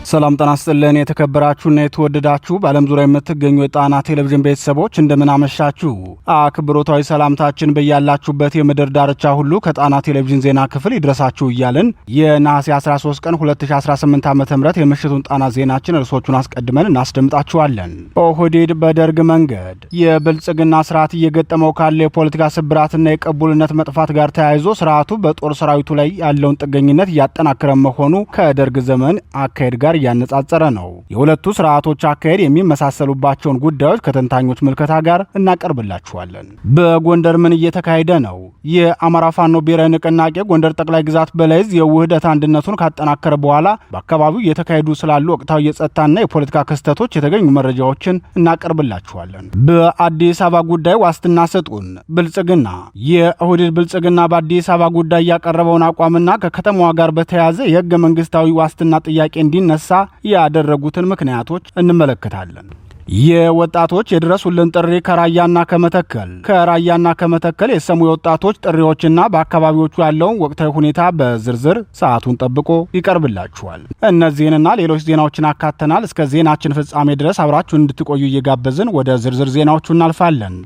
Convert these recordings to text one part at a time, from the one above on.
ሰላም ጤና ይስጥልን የተከበራችሁና የተወደዳችሁ በዓለም ዙሪያ የምትገኙ የጣና ቴሌቪዥን ቤተሰቦች እንደምን አመሻችሁ። አክብሮታዊ ሰላምታችን በያላችሁበት የምድር ዳርቻ ሁሉ ከጣና ቴሌቪዥን ዜና ክፍል ይድረሳችሁ እያልን የነሐሴ 13 ቀን 2018 ዓ.ም የምሽቱን ጣና ዜናችን እርሶቹን አስቀድመን እናስደምጣችኋለን። ኦህዴድ በደርግ መንገድ የብልጽግና ስርዓት እየገጠመው ካለ የፖለቲካ ስብራትና የቅቡልነት መጥፋት ጋር ተያይዞ ስርዓቱ በጦር ሰራዊቱ ላይ ያለውን ጥገኝነት እያጠናከረ መሆኑ ከደርግ ዘመን አካሄድ ጋር እያነጻጸረ ነው። የሁለቱ ስርዓቶች አካሄድ የሚመሳሰሉባቸውን ጉዳዮች ከተንታኞች ምልከታ ጋር እናቀርብላችኋለን። በጎንደር ምን እየተካሄደ ነው? የአማራ ፋኖ ብሔራዊ ንቅናቄ ጎንደር ጠቅላይ ግዛት በላይዝ የውህደት አንድነቱን ካጠናከረ በኋላ በአካባቢው እየተካሄዱ ስላሉ ወቅታዊ የጸጥታና የፖለቲካ ክስተቶች የተገኙ መረጃዎችን እናቀርብላችኋለን። በአዲስ አበባ ጉዳይ ዋስትና ስጡን ብልጽግና የኦህዴድ ብልጽግና በአዲስ አበባ ጉዳይ ያቀረበውን አቋምና ከከተማዋ ጋር በተያያዘ የህገ መንግስታዊ ዋስትና ጥያቄ እንዲነሳ ያደረጉትን ምክንያቶች እንመለከታለን። የወጣቶች የድረሱልን ጥሪ ከራያና ከመተከል የሰሙ የወጣቶች ጥሪዎችና በአካባቢዎቹ ያለውን ወቅታዊ ሁኔታ በዝርዝር ሰዓቱን ጠብቆ ይቀርብላችኋል። እነዚህንና ሌሎች ዜናዎችን አካተናል። እስከ ዜናችን ፍጻሜ ድረስ አብራችሁን እንድትቆዩ እየጋበዝን ወደ ዝርዝር ዜናዎቹ እናልፋለን።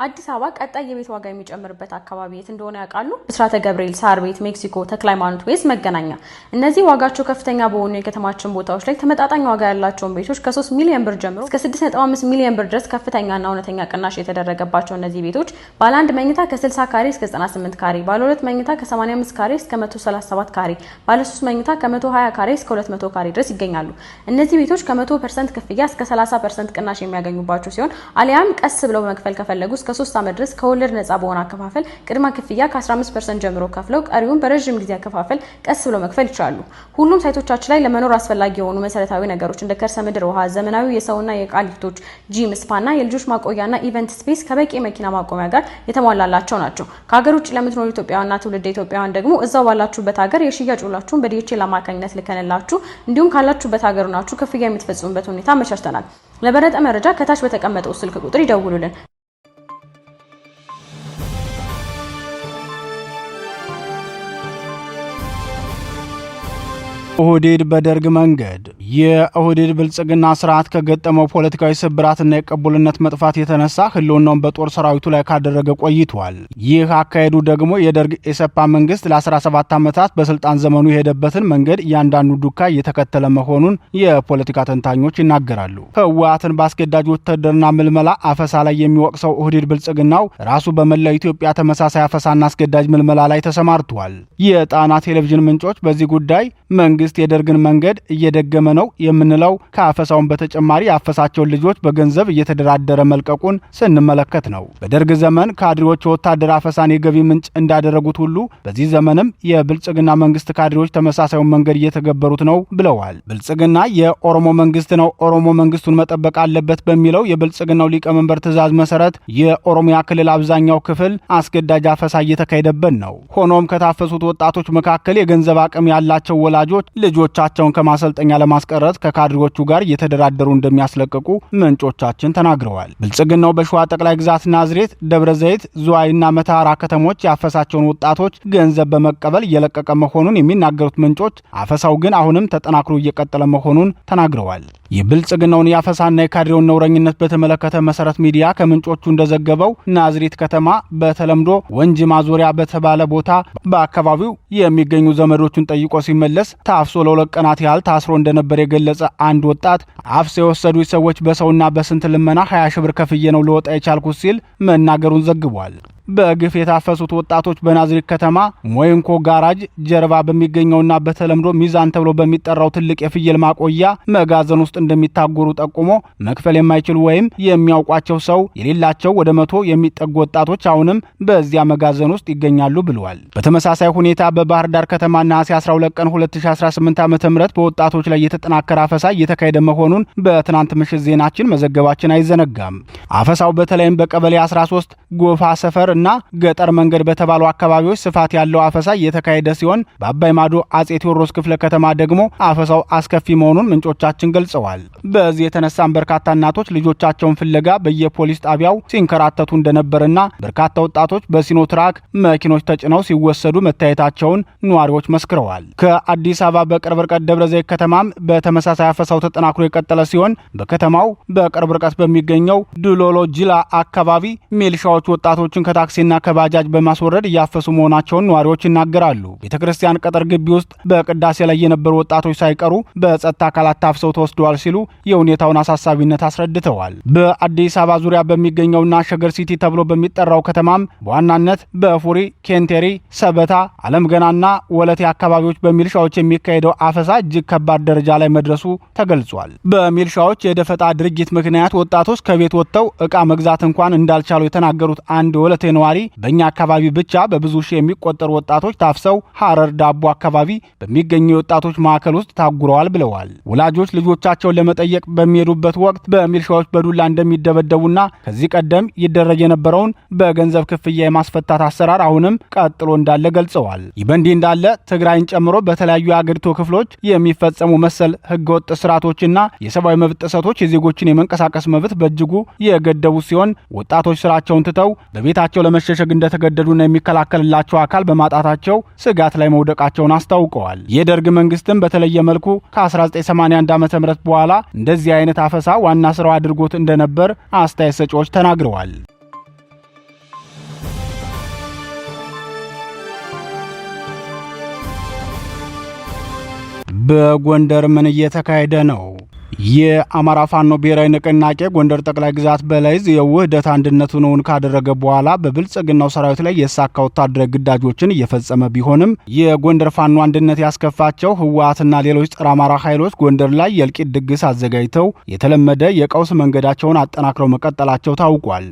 አዲስ አበባ ቀጣይ የቤት ዋጋ የሚጨምርበት አካባቢ የት እንደሆነ ያውቃሉ? ብስራተ ገብርኤል፣ ሳር ቤት፣ ሜክሲኮ፣ ተክለ ሃይማኖት ወይስ መገናኛ? እነዚህ ዋጋቸው ከፍተኛ በሆኑ የከተማችን ቦታዎች ላይ ተመጣጣኝ ዋጋ ያላቸውን ቤቶች ከ3 ሚሊዮን ብር ጀምሮ እስከ 6.5 ሚሊዮን ብር ድረስ ከፍተኛና እውነተኛ ቅናሽ የተደረገባቸው እነዚህ ቤቶች ባለ 1 መኝታ ከ60 ካሬ እስከ 98 ካሬ፣ ባለ 2 መኝታ ከ85 ካሬ እስከ 137 ካሬ፣ ባለ 3 መኝታ ከ120 ካሬ እስከ 200 ካሬ ድረስ ይገኛሉ። እነዚህ ቤቶች ከ100% ክፍያ እስከ 30% ቅናሽ የሚያገኙባቸው ሲሆን አሊያም ቀስ ብለው መክፈል ከፈለጉ እስከ 3 ዓመት ድረስ ከወለድ ነፃ በሆነ አከፋፈል ቅድመ ክፍያ ከ15% ጀምሮ ከፍለው ቀሪውን በረጅም ጊዜ አከፋፈል ቀስ ብለው መክፈል ይችላሉ። ሁሉም ሳይቶቻችን ላይ ለመኖር አስፈላጊ የሆኑ መሰረታዊ ነገሮች እንደ ከርሰ ምድር ውሃ፣ ዘመናዊ የሰውና የዕቃ ሊፍቶች፣ ጂም፣ ስፓና የልጆች ማቆያና ኢቨንት ስፔስ ከበቂ መኪና ማቆሚያ ጋር የተሟላላቸው ናቸው። ከሀገር ውጭ ለምትኖሩ ኢትዮጵያውያንና ትውልደ ኢትዮጵያውያን ደግሞ እዛው ባላችሁበት ሀገር የሽያጭ ውላችሁን በዲኤችኤል አማካኝነት ልከንላችሁ እንዲሁም ካላችሁበት ሀገር ናችሁ ክፍያ የምትፈጽሙበት ሁኔታ አመቻችተናል። ለበለጠ መረጃ ከታች በተቀመጠው ስልክ ቁጥር ይደውሉልን። ኦህዴድ በደርግ መንገድ የኦህዴድ ብልጽግና ስርዓት ከገጠመው ፖለቲካዊ ስብራትና የቅቡልነት መጥፋት የተነሳ ህልውናውን በጦር ሰራዊቱ ላይ ካደረገ ቆይቷል። ይህ አካሄዱ ደግሞ የደርግ ኢሰፓ መንግስት ለ17 ዓመታት በስልጣን ዘመኑ የሄደበትን መንገድ እያንዳንዱ ዱካ እየተከተለ መሆኑን የፖለቲካ ተንታኞች ይናገራሉ። ህወሓትን በአስገዳጅ ውትድርና ምልመላ አፈሳ ላይ የሚወቅሰው ኦህዴድ ብልጽግናው ራሱ በመላው ኢትዮጵያ ተመሳሳይ አፈሳና አስገዳጅ ምልመላ ላይ ተሰማርቷል። የጣና ቴሌቪዥን ምንጮች በዚህ ጉዳይ መንግስት የደርግን መንገድ እየደገመ ነው የምንለው ከአፈሳውን በተጨማሪ ያፈሳቸውን ልጆች በገንዘብ እየተደራደረ መልቀቁን ስንመለከት ነው። በደርግ ዘመን ካድሬዎች የወታደር አፈሳን የገቢ ምንጭ እንዳደረጉት ሁሉ በዚህ ዘመንም የብልጽግና መንግስት ካድሬዎች ተመሳሳዩን መንገድ እየተገበሩት ነው ብለዋል። ብልጽግና የኦሮሞ መንግስት ነው፣ ኦሮሞ መንግስቱን መጠበቅ አለበት በሚለው የብልጽግናው ሊቀመንበር ትዕዛዝ መሰረት የኦሮሚያ ክልል አብዛኛው ክፍል አስገዳጅ አፈሳ እየተካሄደበት ነው። ሆኖም ከታፈሱት ወጣቶች መካከል የገንዘብ አቅም ያላቸው ወላጆች ልጆቻቸውን ከማሰልጠኛ ለማስቀረት ከካድሬዎቹ ጋር እየተደራደሩ እንደሚያስለቅቁ ምንጮቻችን ተናግረዋል። ብልጽግናው በሸዋ ጠቅላይ ግዛት ናዝሬት፣ ደብረ ዘይት፣ ዝዋይና መተሃራ ከተሞች ያፈሳቸውን ወጣቶች ገንዘብ በመቀበል እየለቀቀ መሆኑን የሚናገሩት ምንጮች አፈሳው ግን አሁንም ተጠናክሮ እየቀጠለ መሆኑን ተናግረዋል። የብልጽግናውን ያፈሳና የካድሬውን ነውረኝነት በተመለከተ መሰረት ሚዲያ ከምንጮቹ እንደዘገበው ናዝሬት ከተማ በተለምዶ ወንጂ ማዞሪያ በተባለ ቦታ በአካባቢው የሚገኙ ዘመዶቹን ጠይቆ ሲመለስ ታፍሶ ለ2 ቀናት ያህል ታስሮ እንደነበር የገለጸ አንድ ወጣት አፍሰው የወሰዱ ሰዎች በሰውና በስንት ልመና 20 ሺህ ብር ከፍዬ ነው ልወጣ የቻልኩት ሲል መናገሩን ዘግቧል። በግፍ የታፈሱት ወጣቶች በናዝሬት ከተማ ሞይንኮ ጋራጅ ጀርባ በሚገኘውና በተለምዶ ሚዛን ተብሎ በሚጠራው ትልቅ የፍየል ማቆያ መጋዘን ውስጥ እንደሚታጎሩ ጠቁሞ መክፈል የማይችሉ ወይም የሚያውቋቸው ሰው የሌላቸው ወደ 100 የሚጠጉ ወጣቶች አሁንም በዚያ መጋዘን ውስጥ ይገኛሉ ብለዋል። በተመሳሳይ ሁኔታ በባህር ዳር ከተማ ነሐሴ 12 ቀን 2018 ዓ.ም በወጣቶች ላይ የተጠናከረ አፈሳ እየተካሄደ መሆኑን በትናንት ምሽት ዜናችን መዘገባችን አይዘነጋም። አፈሳው በተለይም በቀበሌ 13 ጎፋ ሰፈር ቁጥርና ገጠር መንገድ በተባሉ አካባቢዎች ስፋት ያለው አፈሳ እየተካሄደ ሲሆን በአባይ ማዶ አጼ ቴዎድሮስ ክፍለ ከተማ ደግሞ አፈሳው አስከፊ መሆኑን ምንጮቻችን ገልጸዋል። በዚህ የተነሳም በርካታ እናቶች ልጆቻቸውን ፍለጋ በየፖሊስ ጣቢያው ሲንከራተቱ እንደነበርና በርካታ ወጣቶች በሲኖትራክ መኪኖች ተጭነው ሲወሰዱ መታየታቸውን ነዋሪዎች መስክረዋል። ከአዲስ አበባ በቅርብ ርቀት ደብረ ዘይት ከተማም በተመሳሳይ አፈሳው ተጠናክሮ የቀጠለ ሲሆን በከተማው በቅርብ ርቀት በሚገኘው ድሎሎ ጅላ አካባቢ ሚሊሻዎች ወጣቶችን ከታክሲና ከባጃጅ በማስወረድ እያፈሱ መሆናቸውን ነዋሪዎች ይናገራሉ። ቤተክርስቲያን ቅጥር ግቢ ውስጥ በቅዳሴ ላይ የነበሩ ወጣቶች ሳይቀሩ በጸጥታ አካላት ታፍሰው ተወስደዋል ሲሉ የሁኔታውን አሳሳቢነት አስረድተዋል። በአዲስ አበባ ዙሪያ በሚገኘውና ሸገር ሲቲ ተብሎ በሚጠራው ከተማም በዋናነት በፉሪ፣ ኬንቴሪ፣ ሰበታ፣ አለም ገናና ወለቴ አካባቢዎች በሚሊሻዎች የሚካሄደው አፈሳ እጅግ ከባድ ደረጃ ላይ መድረሱ ተገልጿል። በሚሊሻዎች የደፈጣ ድርጊት ምክንያት ወጣቶች ከቤት ወጥተው ዕቃ መግዛት እንኳን እንዳልቻሉ የተናገሩት አንድ ወለቴ ነዋሪ በእኛ አካባቢ ብቻ በብዙ ሺህ የሚቆጠሩ ወጣቶች ታፍሰው ሐረር ዳቦ አካባቢ በሚገኙ የወጣቶች ማዕከል ውስጥ ታጉረዋል ብለዋል። ወላጆች ልጆቻቸውን ለመጠየቅ በሚሄዱበት ወቅት በሚሊሻዎች በዱላ እንደሚደበደቡና ከዚህ ቀደም ይደረግ የነበረውን በገንዘብ ክፍያ የማስፈታት አሰራር አሁንም ቀጥሎ እንዳለ ገልጸዋል። ይህ በእንዲህ እንዳለ ትግራይን ጨምሮ በተለያዩ የአገሪቱ ክፍሎች የሚፈጸሙ መሰል ህገወጥ ስርዓቶችና የሰብአዊ መብት ጥሰቶች የዜጎችን የመንቀሳቀስ መብት በእጅጉ የገደቡ ሲሆን ወጣቶች ስራቸውን ትተው በቤታቸው ለመሸሸግ እንደተገደዱና የሚከላከልላቸው አካል በማጣታቸው ስጋት ላይ መውደቃቸውን አስታውቀዋል። የደርግ መንግስትም በተለየ መልኩ ከ1981 ዓ.ም በኋላ እንደዚህ አይነት አፈሳ ዋና ስራው አድርጎት እንደነበር አስተያየት ሰጪዎች ተናግረዋል። በጎንደር ምን እየተካሄደ ነው? የአማራ ፋኖ ብሔራዊ ንቅናቄ ጎንደር ጠቅላይ ግዛት በላይዝ የውህደት አንድነቱን እውን ካደረገ በኋላ በብልጽግናው ሰራዊት ላይ የሳካ ወታደራዊ ግዳጆችን እየፈጸመ ቢሆንም የጎንደር ፋኖ አንድነት ያስከፋቸው ህወሓትና ሌሎች ጸረ አማራ ኃይሎች ጎንደር ላይ የእልቂት ድግስ አዘጋጅተው የተለመደ የቀውስ መንገዳቸውን አጠናክረው መቀጠላቸው ታውቋል።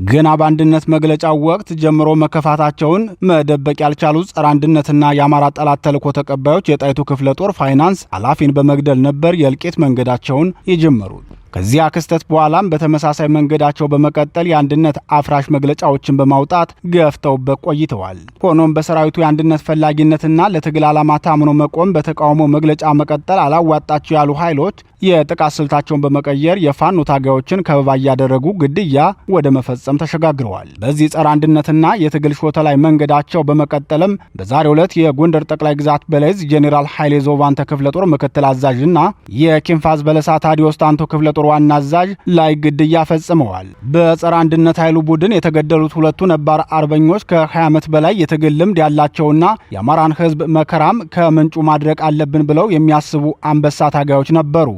ገና በአንድነት መግለጫው ወቅት ጀምሮ መከፋታቸውን መደበቅ ያልቻሉት ጸረ አንድነትና የአማራ ጠላት ተልዕኮ ተቀባዮች የጣይቱ ክፍለ ጦር ፋይናንስ ኃላፊን በመግደል ነበር የእልቂት መንገዳቸውን የጀመሩት። ከዚያ ክስተት በኋላም በተመሳሳይ መንገዳቸው በመቀጠል የአንድነት አፍራሽ መግለጫዎችን በማውጣት ገፍተውበት ቆይተዋል። ሆኖም በሰራዊቱ የአንድነት ፈላጊነትና ለትግል ዓላማ ታምኖ መቆም በተቃውሞ መግለጫ መቀጠል አላዋጣቸው ያሉ ኃይሎች የጥቃት ስልታቸውን በመቀየር የፋኖ ታጋዮችን ከበባ እያደረጉ ግድያ ወደ መፈጸም ተሸጋግረዋል። በዚህ ጸረ አንድነትና የትግል ሾተ ላይ መንገዳቸው በመቀጠልም በዛሬው ዕለት የጎንደር ጠቅላይ ግዛት በላይዝ ጄኔራል ኃይሌ ዞባንተ ክፍለ ጦር ምክትል አዛዥና የኪንፋዝ በለሳ ታዲዮስ ታንቶ ክፍለ ጦር ዋና አዛዥ ላይ ግድያ ፈጽመዋል። በጸረ አንድነት ኃይሉ ቡድን የተገደሉት ሁለቱ ነባር አርበኞች ከ20 ዓመት በላይ የትግል ልምድ ያላቸውና የአማራን ሕዝብ መከራም ከምንጩ ማድረቅ አለብን ብለው የሚያስቡ አንበሳ ታጋዮች ነበሩ።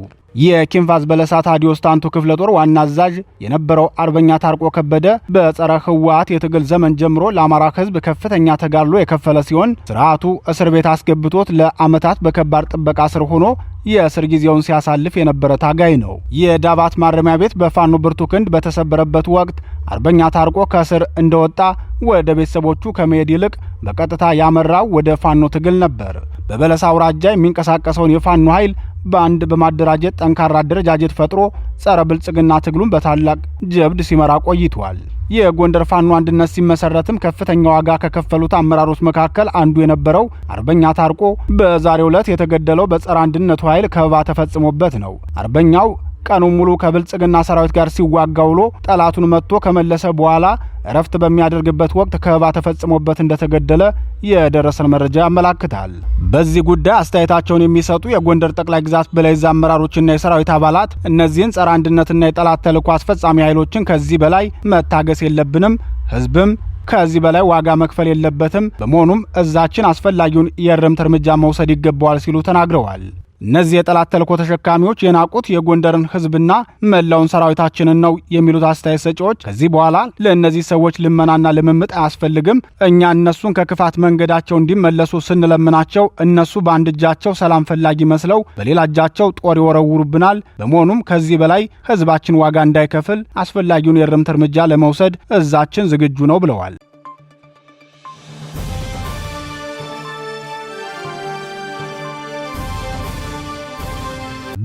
የኪንፋዝ በለሳ ታዲዮስ ታንቱ ክፍለ ጦር ዋና አዛዥ የነበረው አርበኛ ታርቆ ከበደ በጸረ ህወሓት የትግል ዘመን ጀምሮ ለአማራ ህዝብ ከፍተኛ ተጋድሎ የከፈለ ሲሆን ስርዓቱ እስር ቤት አስገብቶት ለዓመታት በከባድ ጥበቃ ስር ሆኖ የእስር ጊዜውን ሲያሳልፍ የነበረ ታጋይ ነው። የዳባት ማረሚያ ቤት በፋኖ ብርቱ ክንድ በተሰበረበት ወቅት አርበኛ ታርቆ ከእስር እንደወጣ ወደ ቤተሰቦቹ ከመሄድ ይልቅ በቀጥታ ያመራው ወደ ፋኖ ትግል ነበር። በበለሳ አውራጃ የሚንቀሳቀሰውን የፋኖ ኃይል በአንድ በማደራጀት ጠንካራ አደረጃጀት ፈጥሮ ጸረ ብልጽግና ትግሉን በታላቅ ጀብድ ሲመራ ቆይቷል። የጎንደር ፋኖ አንድነት ሲመሰረትም ከፍተኛ ዋጋ ከከፈሉት አመራሮች መካከል አንዱ የነበረው አርበኛ ታርቆ በዛሬው ዕለት የተገደለው በጸረ አንድነቱ ኃይል ከበባ ተፈጽሞበት ነው። አርበኛው ቀኑን ሙሉ ከብልጽግና ሰራዊት ጋር ሲዋጋ ውሎ ጠላቱን መጥቶ ከመለሰ በኋላ እረፍት በሚያደርግበት ወቅት ከበባ ተፈጽሞበት እንደተገደለ የደረሰን መረጃ ያመላክታል። በዚህ ጉዳይ አስተያየታቸውን የሚሰጡ የጎንደር ጠቅላይ ግዛት በላይዝ አመራሮችና የሰራዊት አባላት እነዚህን ጸረ አንድነትና የጠላት ተልዕኮ አስፈጻሚ ኃይሎችን ከዚህ በላይ መታገስ የለብንም፣ ህዝብም ከዚህ በላይ ዋጋ መክፈል የለበትም፣ በመሆኑም እዛችን አስፈላጊውን የእርምት እርምጃ መውሰድ ይገባዋል ሲሉ ተናግረዋል። እነዚህ የጠላት ተልዕኮ ተሸካሚዎች የናቁት የጎንደርን ህዝብና መላውን ሰራዊታችንን ነው የሚሉት አስተያየት ሰጪዎች ከዚህ በኋላ ለእነዚህ ሰዎች ልመናና ልምምጥ አያስፈልግም። እኛ እነሱን ከክፋት መንገዳቸው እንዲመለሱ ስንለምናቸው እነሱ በአንድ እጃቸው ሰላም ፈላጊ መስለው በሌላ እጃቸው ጦር ይወረውሩብናል። በመሆኑም ከዚህ በላይ ህዝባችን ዋጋ እንዳይከፍል አስፈላጊውን የእርምት እርምጃ ለመውሰድ እዛችን ዝግጁ ነው ብለዋል።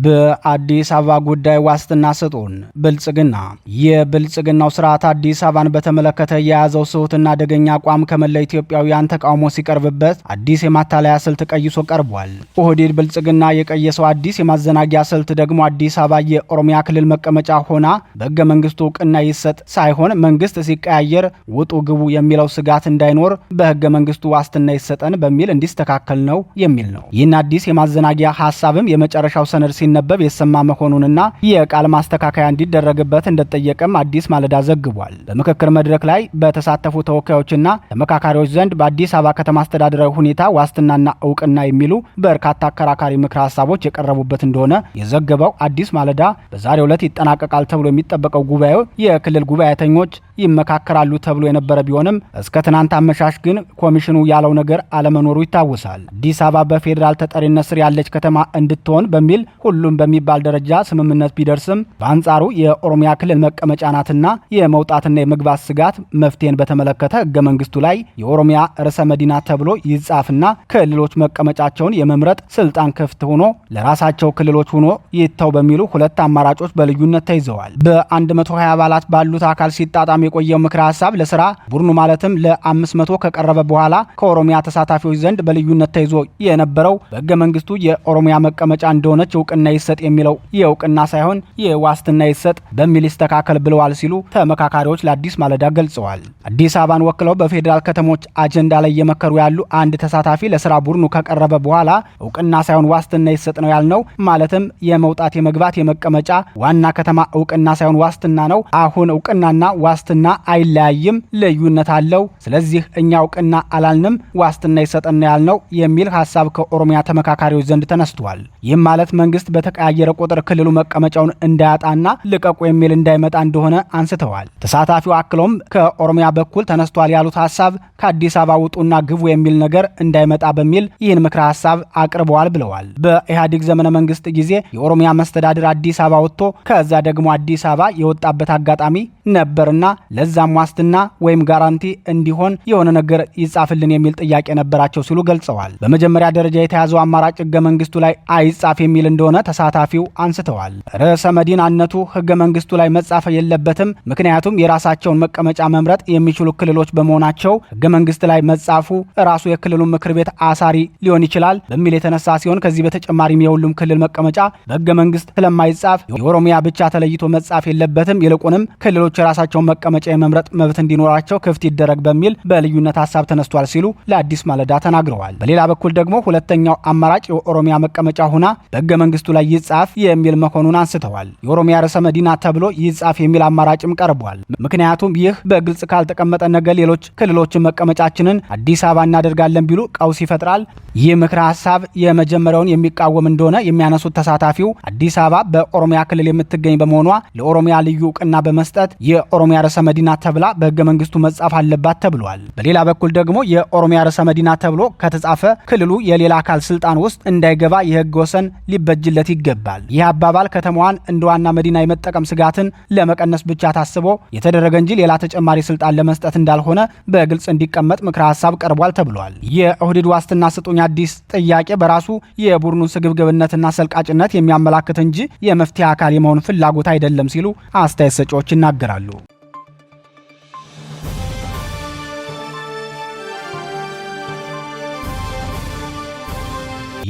በአዲስ አበባ ጉዳይ ዋስትና ስጡን። ብልጽግና የብልጽግናው ስርዓት አዲስ አበባን በተመለከተ የያዘው ስሁትና አደገኛ አቋም ከመላ ኢትዮጵያውያን ተቃውሞ ሲቀርብበት አዲስ የማታለያ ስልት ቀይሶ ቀርቧል። ኦህዴድ ብልጽግና የቀየሰው አዲስ የማዘናጊያ ስልት ደግሞ አዲስ አበባ የኦሮሚያ ክልል መቀመጫ ሆና በሕገ መንግስቱ እውቅና ይሰጥ ሳይሆን መንግስት ሲቀያየር ውጡ ግቡ የሚለው ስጋት እንዳይኖር በሕገ መንግስቱ ዋስትና ይሰጠን በሚል እንዲስተካከል ነው የሚል ነው። ይህን አዲስ የማዘናጊያ ሀሳብም የመጨረሻው ሰነድ ሲነበብ የሰማ መሆኑንና የቃል ማስተካከያ እንዲደረግበት እንደተጠየቀም አዲስ ማለዳ ዘግቧል። በምክክር መድረክ ላይ በተሳተፉ ተወካዮችና ተመካካሪዎች ዘንድ በአዲስ አበባ ከተማ አስተዳደራዊ ሁኔታ ዋስትናና እውቅና የሚሉ በርካታ አከራካሪ ምክረ ሀሳቦች የቀረቡበት እንደሆነ የዘገበው አዲስ ማለዳ በዛሬው ዕለት ይጠናቀቃል ተብሎ የሚጠበቀው ጉባኤው የክልል ጉባኤተኞች ይመካከራሉ ተብሎ የነበረ ቢሆንም እስከ ትናንት አመሻሽ ግን ኮሚሽኑ ያለው ነገር አለመኖሩ ይታወሳል። አዲስ አበባ በፌዴራል ተጠሪነት ስር ያለች ከተማ እንድትሆን በሚል ሁሉም በሚባል ደረጃ ስምምነት ቢደርስም በአንጻሩ የኦሮሚያ ክልል መቀመጫ ናትና የመውጣትና የመግባት ስጋት መፍትሄን በተመለከተ ሕገ መንግስቱ ላይ የኦሮሚያ ርዕሰ መዲና ተብሎ ይጻፍና ክልሎች መቀመጫቸውን የመምረጥ ስልጣን ክፍት ሆኖ ለራሳቸው ክልሎች ሆኖ ይተው በሚሉ ሁለት አማራጮች በልዩነት ተይዘዋል። በ120 አባላት ባሉት አካል ሲጣጣም የቆየው ምክረ ሀሳብ ለስራ ቡድኑ ማለትም ለ500 ከቀረበ በኋላ ከኦሮሚያ ተሳታፊዎች ዘንድ በልዩነት ተይዞ የነበረው በሕገ መንግስቱ የኦሮሚያ መቀመጫ እንደሆነች እውቅና ይሰጥ የሚለው የእውቅና ሳይሆን የዋስትና ይሰጥ በሚል ይስተካከል ብለዋል ሲሉ ተመካካሪዎች ለአዲስ ማለዳ ገልጸዋል። አዲስ አበባን ወክለው በፌዴራል ከተሞች አጀንዳ ላይ እየመከሩ ያሉ አንድ ተሳታፊ ለስራ ቡድኑ ከቀረበ በኋላ እውቅና ሳይሆን ዋስትና ይሰጥ ነው ያልነው፣ ማለትም የመውጣት የመግባት የመቀመጫ ዋና ከተማ እውቅና ሳይሆን ዋስትና ነው። አሁን እውቅናና ዋስትና አይለያይም፣ ልዩነት አለው። ስለዚህ እኛ እውቅና አላልንም፣ ዋስትና ይሰጠን ነው ያልነው የሚል ሀሳብ ከኦሮሚያ ተመካካሪዎች ዘንድ ተነስቷል። ይህም ማለት መንግስት በተቀያየረ ቁጥር ክልሉ መቀመጫውን እንዳያጣና ልቀቁ የሚል እንዳይመጣ እንደሆነ አንስተዋል። ተሳታፊው አክሎም ከኦሮሚያ በኩል ተነስቷል ያሉት ሀሳብ ከአዲስ አበባ ውጡና ግቡ የሚል ነገር እንዳይመጣ በሚል ይህን ምክረ ሀሳብ አቅርበዋል ብለዋል። በኢህአዴግ ዘመነ መንግስት ጊዜ የኦሮሚያ መስተዳድር አዲስ አበባ ወጥቶ ከዛ ደግሞ አዲስ አበባ የወጣበት አጋጣሚ ነበርና ለዛም ዋስትና ወይም ጋራንቲ እንዲሆን የሆነ ነገር ይጻፍልን የሚል ጥያቄ ነበራቸው ሲሉ ገልጸዋል። በመጀመሪያ ደረጃ የተያዘው አማራጭ ሕገ መንግስቱ ላይ አይጻፍ የሚል እንደሆነ ተሳታፊው አንስተዋል። ርዕሰ መዲናነቱ ሕገ መንግስቱ ላይ መጻፍ የለበትም፣ ምክንያቱም የራሳቸውን መቀመጫ መምረጥ የሚችሉ ክልሎች በመሆናቸው ሕገ መንግስት ላይ መጻፉ ራሱ የክልሉን ምክር ቤት አሳሪ ሊሆን ይችላል በሚል የተነሳ ሲሆን ከዚህ በተጨማሪም የሁሉም ክልል መቀመጫ በሕገ መንግስት ስለማይጻፍ የኦሮሚያ ብቻ ተለይቶ መጻፍ የለበትም፣ ይልቁንም ክልሎች የራሳቸውን መቀመጫ የመምረጥ መብት እንዲኖራቸው ክፍት ይደረግ በሚል በልዩነት ሀሳብ ተነስቷል ሲሉ ለአዲስ ማለዳ ተናግረዋል። በሌላ በኩል ደግሞ ሁለተኛው አማራጭ የኦሮሚያ መቀመጫ ሆና በሕገ መንግስቱ ላይ ይጻፍ የሚል መሆኑን አንስተዋል። የኦሮሚያ ርዕሰ መዲና ተብሎ ይጻፍ የሚል አማራጭም ቀርቧል። ምክንያቱም ይህ በግልጽ ካልተቀመጠ ነገ ሌሎች ክልሎችን መቀመጫችንን አዲስ አበባ እናደርጋለን ቢሉ ቀውስ ይፈጥራል። ይህ ምክረ ሀሳብ የመጀመሪያውን የሚቃወም እንደሆነ የሚያነሱት ተሳታፊው አዲስ አበባ በኦሮሚያ ክልል የምትገኝ በመሆኗ ለኦሮሚያ ልዩ እውቅና በመስጠት የኦሮሚያ ርዕሰ መዲና ተብላ በሕገ መንግስቱ መጻፍ አለባት ተብሏል። በሌላ በኩል ደግሞ የኦሮሚያ ርዕሰ መዲና ተብሎ ከተጻፈ ክልሉ የሌላ አካል ስልጣን ውስጥ እንዳይገባ የህግ ወሰን ሊበጅለት ይገባል። ይህ አባባል ከተማዋን እንደ ዋና መዲና የመጠቀም ስጋትን ለመቀነስ ብቻ ታስቦ የተደረገ እንጂ ሌላ ተጨማሪ ስልጣን ለመስጠት እንዳልሆነ በግልጽ እንዲቀመጥ ምክረ ሀሳብ ቀርቧል ተብሏል። የኦህዴድ ዋስትና ስጡኝ አዲስ ጥያቄ በራሱ የቡድኑን ስግብግብነትና ሰልቃጭነት የሚያመላክት እንጂ የመፍትሄ አካል የመሆን ፍላጎት አይደለም ሲሉ አስተያየት ሰጪዎች ይናገራሉ።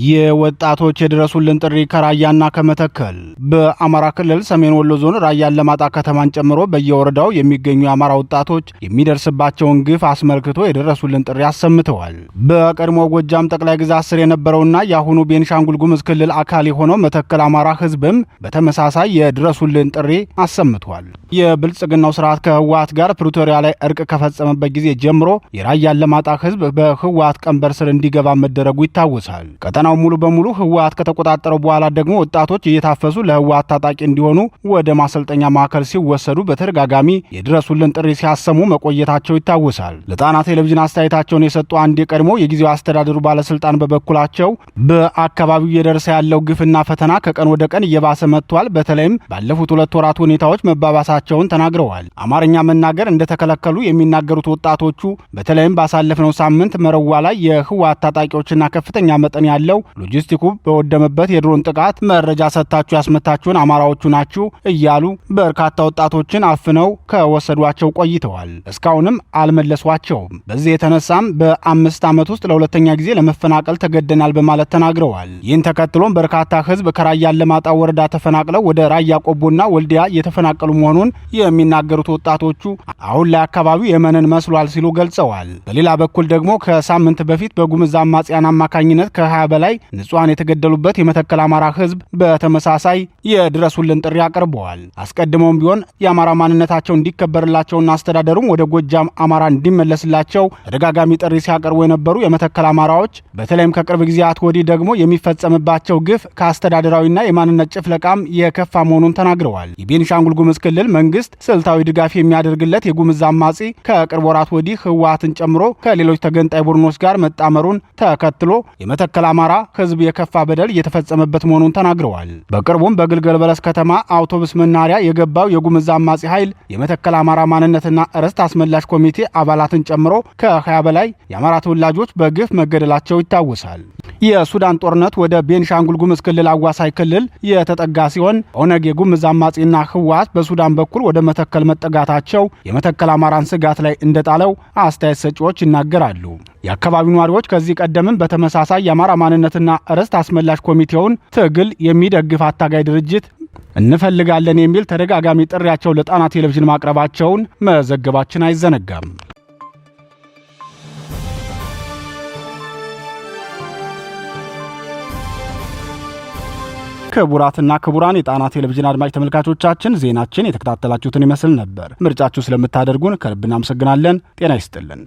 የወጣቶች የድረሱልን ጥሪ ከራያና ከመተከል። በአማራ ክልል ሰሜን ወሎ ዞን ራያ አላማጣ ከተማን ጨምሮ በየወረዳው የሚገኙ የአማራ ወጣቶች የሚደርስባቸውን ግፍ አስመልክቶ የድረሱልን ጥሪ አሰምተዋል። በቀድሞ ጎጃም ጠቅላይ ግዛት ስር የነበረውና የአሁኑ ቤንሻንጉል ጉሙዝ ክልል አካል የሆነው መተከል አማራ ህዝብም በተመሳሳይ የድረሱልን ጥሪ አሰምቷል። የብልጽግናው ስርዓት ከህወሓት ጋር ፕሪቶሪያ ላይ እርቅ ከፈጸመበት ጊዜ ጀምሮ የራያ አላማጣ ህዝብ በህወሓት ቀንበር ስር እንዲገባ መደረጉ ይታወሳል። ቀጠናው ሙሉ በሙሉ ህወሓት ከተቆጣጠረው በኋላ ደግሞ ወጣቶች እየታፈሱ ለህወሓት ታጣቂ እንዲሆኑ ወደ ማሰልጠኛ ማዕከል ሲወሰዱ በተደጋጋሚ የድረሱልን ጥሪ ሲያሰሙ መቆየታቸው ይታወሳል። ለጣና ቴሌቪዥን አስተያየታቸውን የሰጡ አንድ የቀድሞ የጊዜው አስተዳደሩ ባለስልጣን በበኩላቸው በአካባቢው እየደረሰ ያለው ግፍና ፈተና ከቀን ወደ ቀን እየባሰ መጥቷል። በተለይም ባለፉት 2 ወራት ሁኔታዎች መባባሳቸውን ተናግረዋል። አማርኛ መናገር እንደተከለከሉ የሚናገሩት ወጣቶቹ በተለይም ባሳለፍነው ሳምንት መረዋ ላይ የህወሓት ታጣቂዎችና ከፍተኛ መጠን ያለው አክለው ሎጂስቲኩ በወደመበት የድሮን ጥቃት መረጃ ሰጥታችሁ ያስመታችሁን አማራዎቹ ናችሁ እያሉ በርካታ ወጣቶችን አፍነው ከወሰዷቸው ቆይተዋል። እስካሁንም አልመለሷቸውም። በዚህ የተነሳም በ5 ዓመት ውስጥ ለሁለተኛ ጊዜ ለመፈናቀል ተገደናል በማለት ተናግረዋል። ይህን ተከትሎም በርካታ ህዝብ ከራያ አላማጣ ወረዳ ተፈናቅለው ወደ ራያ ቆቦና ወልዲያ የተፈናቀሉ መሆኑን የሚናገሩት ወጣቶቹ አሁን ላይ አካባቢው የመንን መስሏል ሲሉ ገልጸዋል። በሌላ በኩል ደግሞ ከሳምንት በፊት በጉምዝ አማጽያን አማካኝነት ከ20 በላይ ንጹሃን የተገደሉበት የመተከል አማራ ህዝብ በተመሳሳይ የድረሱልን ጥሪ አቅርበዋል። አስቀድሞም ቢሆን የአማራ ማንነታቸው እንዲከበርላቸውና አስተዳደሩም ወደ ጎጃም አማራ እንዲመለስላቸው ተደጋጋሚ ጥሪ ሲያቀርቡ የነበሩ የመተከል አማራዎች በተለይም ከቅርብ ጊዜያት ወዲህ ደግሞ የሚፈጸምባቸው ግፍ ከአስተዳደራዊና የማንነት ጭፍለቃም የከፋ መሆኑን ተናግረዋል። የቤኒሻንጉል ጉምዝ ክልል መንግስት ስልታዊ ድጋፍ የሚያደርግለት የጉምዝ አማጺ ከቅርብ ወራት ወዲህ ህወሓትን ጨምሮ ከሌሎች ተገንጣይ ቡድኖች ጋር መጣመሩን ተከትሎ የመተከል አማራ ህዝብ የከፋ በደል እየተፈጸመበት መሆኑን ተናግረዋል። በቅርቡም በግልገል በለስ ከተማ አውቶቡስ መናሪያ የገባው የጉምዝ አማጺ ኃይል የመተከል አማራ ማንነትና ርስት አስመላሽ ኮሚቴ አባላትን ጨምሮ ከ20 በላይ የአማራ ተወላጆች በግፍ መገደላቸው ይታወሳል። የሱዳን ጦርነት ወደ ቤኒሻንጉል ጉምዝ ክልል አዋሳኝ ክልል የተጠጋ ሲሆን ኦነግ የጉምዝ አማጺና ህወሓት በሱዳን በኩል ወደ መተከል መጠጋታቸው የመተከል አማራን ስጋት ላይ እንደጣለው አስተያየት ሰጪዎች ይናገራሉ። የአካባቢው ነዋሪዎች ከዚህ ቀደምም በተመሳሳይ የአማራ ማንነትና ርስት አስመላሽ ኮሚቴውን ትግል የሚደግፍ አታጋይ ድርጅት እንፈልጋለን የሚል ተደጋጋሚ ጥሪያቸው ለጣና ቴሌቪዥን ማቅረባቸውን መዘገባችን አይዘነጋም። ክቡራትና ክቡራን የጣና ቴሌቪዥን አድማጭ ተመልካቾቻችን ዜናችን የተከታተላችሁትን ይመስል ነበር። ምርጫችሁ ስለምታደርጉን ከልብ እናመሰግናለን። ጤና ይስጥልን።